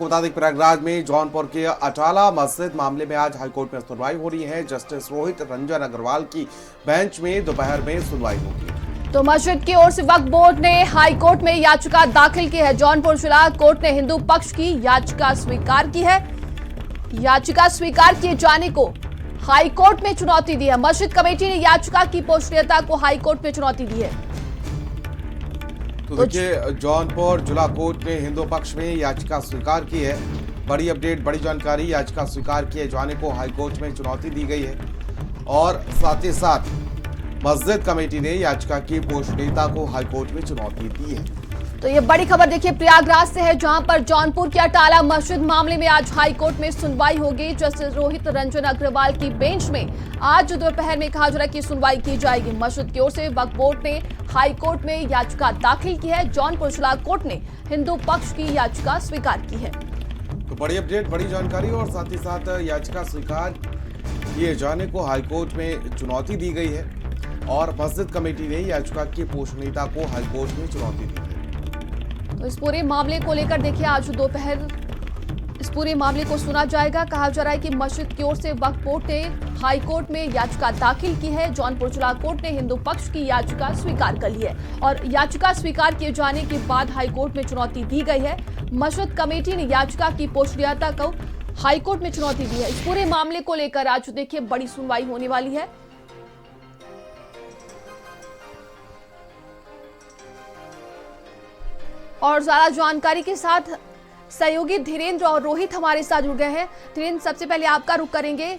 बता दें प्रयागराज में जौनपुर के अटाला मस्जिद मामले में आज हाईकोर्ट में सुनवाई हो रही है। जस्टिस रोहित रंजन अग्रवाल की बेंच में दोपहर में सुनवाई होगी। तो मस्जिद की ओर से वक्फ बोर्ड ने हाईकोर्ट में याचिका दाखिल की है। जौनपुर जिला कोर्ट ने हिंदू पक्ष की याचिका स्वीकार की है। याचिका स्वीकार किए जाने को हाईकोर्ट में चुनौती दी है। मस्जिद कमेटी ने याचिका की पोषणीयता को हाईकोर्ट में चुनौती दी है। तो देखिए, जौनपुर जिला कोर्ट ने हिंदू पक्ष में याचिका स्वीकार की है। बड़ी अपडेट, बड़ी जानकारी, याचिका स्वीकार किए जाने को हाईकोर्ट में चुनौती दी गई है और साथ ही साथ मस्जिद कमेटी ने याचिका की पोषणीयता को हाईकोर्ट में चुनौती दी है। तो ये बड़ी खबर देखिए प्रयागराज से है, जहां पर जौनपुर के अटाला मस्जिद मामले में आज हाईकोर्ट में सुनवाई होगी। जस्टिस रोहित रंजन अग्रवाल की बेंच में आज दोपहर में कहा जा रहा है कि सुनवाई की जाएगी। मस्जिद की ओर से वक्फ बोर्ड ने हाईकोर्ट में याचिका दाखिल की है। जौनपुर जिला कोर्ट ने हिंदू पक्ष की याचिका स्वीकार की है। तो बड़ी अपडेट, बड़ी जानकारी और साथ ही साथ याचिका स्वीकार किए जाने को हाईकोर्ट में चुनौती दी गई है और मस्जिद कमेटी ने याचिका की पोषणीयता को हाईकोर्ट में चुनौती दी है। तो इस पूरे मामले को लेकर देखिए आज दोपहर इस पूरे मामले को सुना जाएगा। कहा जा रहा है कि मस्जिद की ओर से वक्फ बोर्ड ने हाईकोर्ट में याचिका दाखिल की है। जौनपुर जिला कोर्ट ने हिंदू पक्ष की याचिका स्वीकार कर ली है और याचिका स्वीकार किए जाने के बाद हाईकोर्ट में चुनौती दी गई है। मस्जिद कमेटी ने याचिका की पोषणीयता को हाईकोर्ट में चुनौती दी है। इस पूरे मामले को लेकर आज देखिए बड़ी सुनवाई होने वाली है। और ज्यादा जानकारी के साथ सहयोगी धीरेन्द्र और रोहित हमारे साथ जुड़ गए हैं। धीरेन्द्र, सबसे पहले आपका रुख करेंगे।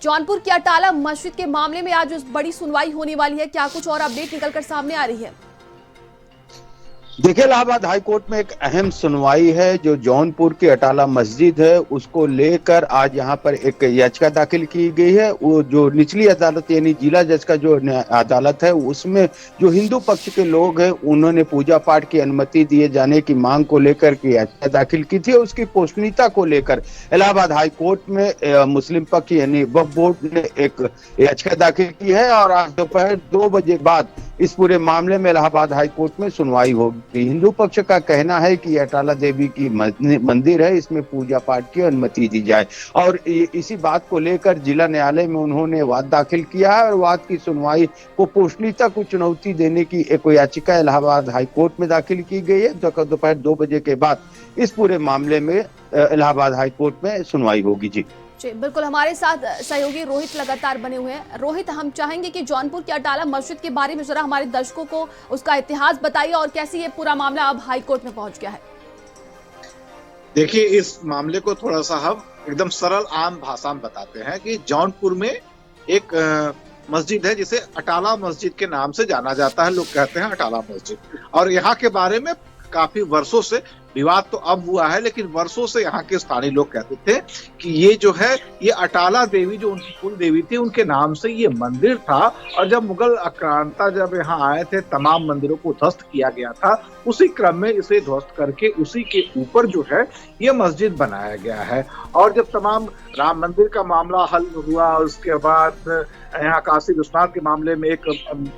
जौनपुर की अटाला मस्जिद के मामले में आज बड़ी सुनवाई होने वाली है, क्या कुछ और अपडेट निकलकर सामने आ रही है? देखिए, इलाहाबाद हाईकोर्ट में एक अहम सुनवाई है। जो जौनपुर की अटाला मस्जिद है उसको लेकर आज यहाँ पर एक याचिका दाखिल की गई है। वो जो निचली अदालत यानी जिला जज का जो अदालत है उसमें जो हिंदू पक्ष के लोग हैं उन्होंने पूजा पाठ की अनुमति दिए जाने की मांग को लेकर के याचिका दाखिल की थी। उसकी पोषणीयता को लेकर इलाहाबाद हाईकोर्ट में मुस्लिम पक्ष यानी वक्फ बोर्ड ने एक याचिका दाखिल की है और आज दोपहर 2 बजे बाद इस पूरे मामले में इलाहाबाद हाईकोर्ट में सुनवाई होगी। हिंदू पक्ष का कहना है कि अटाला देवी की मंदिर है, इसमें पूजा पाठ की अनुमति दी जाए और इसी बात को लेकर जिला न्यायालय में उन्होंने वाद दाखिल किया है और वाद की सुनवाई को पोषणीयता को चुनौती देने की एक याचिका इलाहाबाद हाईकोर्ट में दाखिल की गई है। दोपहर 2 बजे के बाद इस पूरे मामले में इलाहाबाद हाईकोर्ट में सुनवाई होगी। जी बिल्कुल, हमारे साथ सहयोगी रोहित लगातार बने हुए हैं। रोहित, हम चाहेंगे कि जौनपुर की अटाला मस्जिद के बारे में जरा हमारे दर्शकों को उसका इतिहास बताइए और कैसे ये पूरा मामला अब हाईकोर्ट में पहुंच गया है। देखिए, इस मामले को थोड़ा सा हम एकदम सरल आम भाषा में बताते हैं कि जौनपुर में एक मस्जिद है जिसे अटाला मस्जिद के नाम से जाना जाता है। लोग कहते हैं अटाला मस्जिद, और यहाँ के बारे में काफी वर्षों से विवाद तो अब हुआ है, लेकिन वर्षों से यहाँ के स्थानीय लोग कहते थे कि ये जो है ये अटाला देवी जो उनकी कुल देवी थी उनके नाम से ये मंदिर था। और जब मुगल आक्रांता जब यहाँ आए थे तमाम मंदिरों को ध्वस्त किया गया था। उसी क्रम में इसे ध्वस्त करके उसी के ऊपर जो है ये मस्जिद बनाया गया है। और जब तमाम राम मंदिर का मामला हल हुआ उसके बाद यहाँ काशी विश्वनाथ के मामले में एक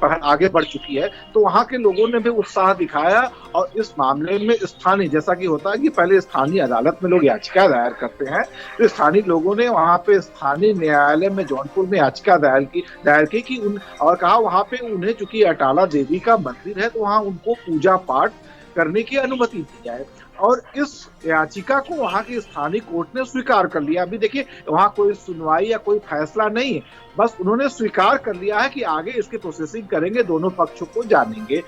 पहल आगे बढ़ चुकी है, तो वहाँ के लोगों ने भी उत्साह दिखाया और इस मामले में स्थानीय, जैसा कि होता है कि पहले स्थानीय अदालत में लोग याचिका दायर करते हैं, तो स्थानीय लोगों ने वहाँ पे स्थानीय न्यायालय में जौनपुर में याचिका दायर की कि और कहा वहाँ पे उन्हें चूंकि अटाला देवी का मंदिर है तो वहाँ उनको पूजा पाठ करने की अनुमति दी जाए। और इस याचिका को वहां की स्थानीय कोर्ट ने स्वीकार कर लिया। अभी देखिए, वहां कोई सुनवाई या कोई फैसला नहीं है, बस उन्होंने स्वीकार कर लिया है कि आगे इसकी प्रोसेसिंग करेंगे, दोनों पक्षों को जानेंगे।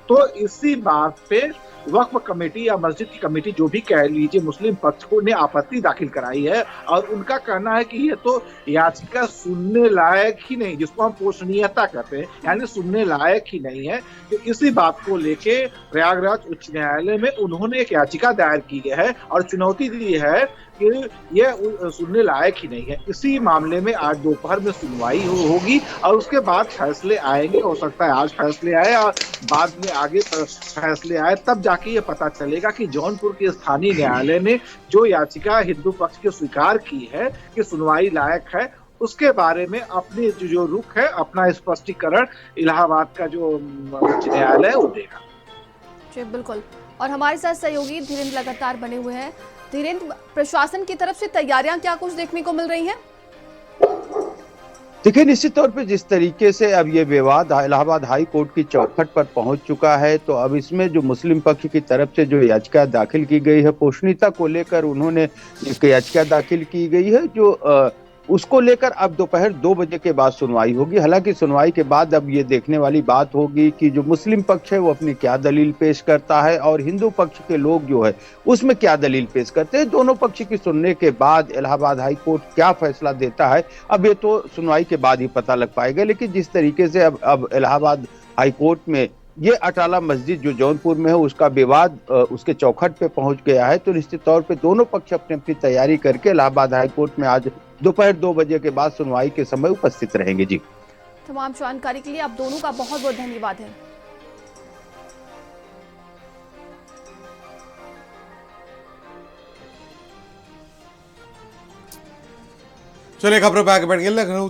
तो इसी बात पे वक्फ कमेटी या मस्जिद की कमेटी जो भी कह लीजिए मुस्लिम पक्ष को ने आपत्ति दाखिल कराई है और उनका कहना है कि ये तो याचिका सुनने लायक ही नहीं, जिसको हम पोषणीयता कहते हैं, यानी सुनने लायक ही नहीं है। तो इसी बात को लेके प्रयागराज उच्च न्यायालय में उन्होंने एक याचिका दायर की है और चुनौती दी है कि ये सुनने लायक ही नहीं है। इसी मामले में आज दोपहर में सुनवाई होगी और उसके बाद फैसले आएंगे। हो सकता है आज फैसले आए और बाद में आगे फैसले आए, तब जाके ये पता चलेगा कि जौनपुर के स्थानीय न्यायालय ने जो याचिका हिंदू पक्ष की स्वीकार की है कि सुनवाई लायक है, उसके बारे में अपनी जो रुख है, अपना स्पष्टीकरण इलाहाबाद का जो उच्च न्यायालय है वो देगा। जी बिल्कुल, और हमारे साथ सहयोगी धीरेन्द्र लगातार बने हुए हैं। धीरेन्द्र, प्रशासन की तरफ से तैयारियां क्या कुछ देखने को मिल रही हैं? देखिए, निश्चित तौर पे जिस तरीके से अब ये विवाद इलाहाबाद हाई कोर्ट की चौखट पर पहुंच चुका है, तो अब इसमें जो मुस्लिम पक्ष की तरफ से जो याचिका दाखिल की गई है पोषणीता को लेकर, उन्होंने एक याचिका दाखिल की गई है जो उसको लेकर अब दोपहर 2 बजे के बाद सुनवाई होगी। हालांकि सुनवाई के बाद अब ये देखने वाली बात होगी कि जो मुस्लिम पक्ष है वो अपनी क्या दलील पेश करता है और हिंदू पक्ष के लोग जो है उसमें क्या दलील पेश करते हैं। दोनों पक्ष की सुनने के बाद इलाहाबाद हाई कोर्ट क्या फैसला देता है, अब ये तो सुनवाई के बाद ही पता लग पाएगा। लेकिन जिस तरीके से अब इलाहाबाद हाई कोर्ट में ये अटाला मस्जिद जो जौनपुर में है उसका विवाद उसके चौखट पे पहुंच गया है, तो निश्चित तौर पे दोनों पक्ष अपनी अपनी तैयारी करके इलाहाबाद हाई कोर्ट में आज दोपहर 2 बजे के बाद सुनवाई के समय उपस्थित रहेंगे। जी, तमाम जानकारी के लिए आप दोनों का बहुत बहुत धन्यवाद है। चलिए खबरों पे आगे बढ़ गए। लखनऊ